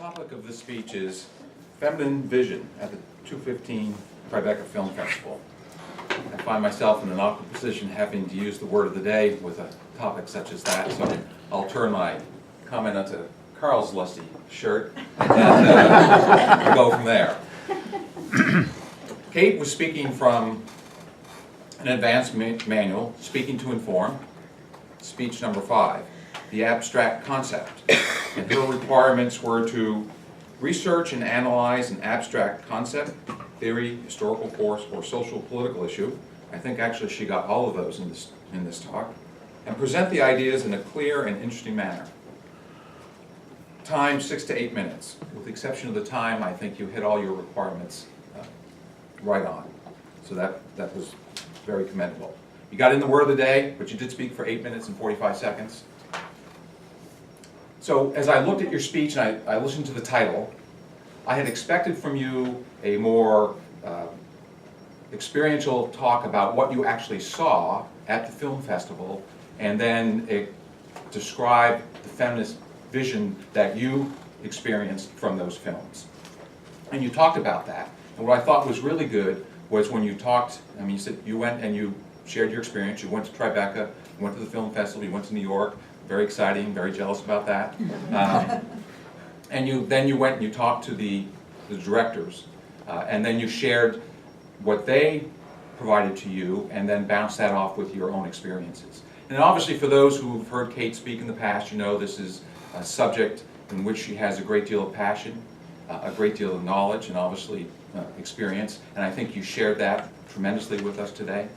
topic of this speech is Feminine Vision at the 215 Tribeca Film Festival. I find myself in an awkward position having to use the word of the day with a topic such as that, so I'll turn my comment onto Carl's lusty shirt and we'll go from there. Kate was speaking from an advanced manual, Speaking to Inform, speech number 5, the abstract concept. And her requirements were to research and analyze an abstract concept, theory, historical force, or social political issue. I think actually she got all of those in this talk. And present the ideas in a clear and interesting manner. Time 6 to 8 minutes. With the exception of the time, I think you hit all your requirements right on. So that was very commendable. You got in the word of the day, but you did speak for 8 minutes and 45 seconds. So as I looked at your speech and I listened to the title, I had expected from you a more experiential talk about what you actually saw at the film festival, and then describe the feminist vision that you experienced from those films. And you talked about that. And what I thought was really good was when you talked, I mean, you said you went and you shared your experience. You went to Tribeca, you went to the film festival, you went to New York. Very exciting, very jealous about that. And then you went and you talked to the directors, and then you shared what they provided to you, and then bounced that off with your own experiences. And obviously for those who've heard Kate speak in the past, you know this is a subject in which she has a great deal of passion, a great deal of knowledge, and obviously experience, and I think you shared that tremendously with us today.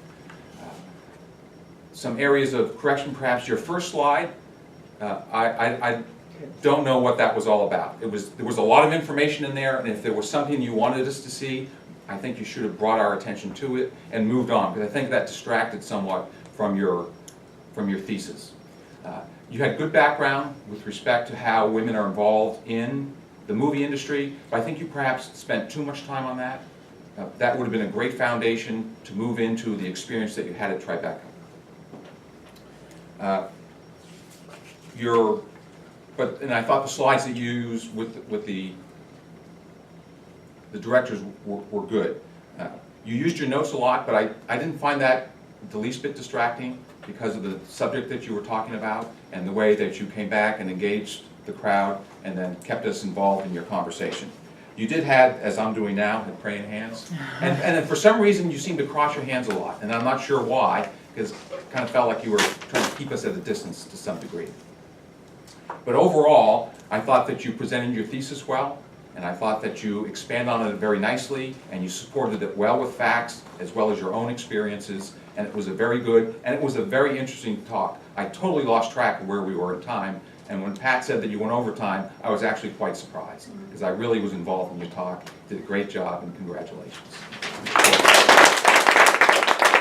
Some areas of correction, perhaps your first slide, I don't know what that was all about. There was a lot of information in there, and if there was something you wanted us to see, I think you should have brought our attention to it and moved on, because I think that distracted somewhat from your thesis. You had good background with respect to how women are involved in the movie industry, but I think you perhaps spent too much time on that. That would have been a great foundation to move into the experience that you had at Tribeca. And I thought the slides that you used with the directors were good. You used your notes a lot, but I didn't find that the least bit distracting because of the subject that you were talking about and the way that you came back and engaged the crowd and then kept us involved in your conversation. You did have, as I'm doing now, had praying hands. And then for some reason you seemed to cross your hands a lot, and I'm not sure why, because it kind of felt like you were trying to keep us at a distance to some degree. But overall, I thought that you presented your thesis well, and I thought that you expanded on it very nicely, and you supported it well with facts, as well as your own experiences, and it was a very good, and it was a very interesting talk. I totally lost track of where we were in time, and when Pat said that you went over time, I was actually quite surprised, because I really was involved in your talk. Did a great job, and congratulations.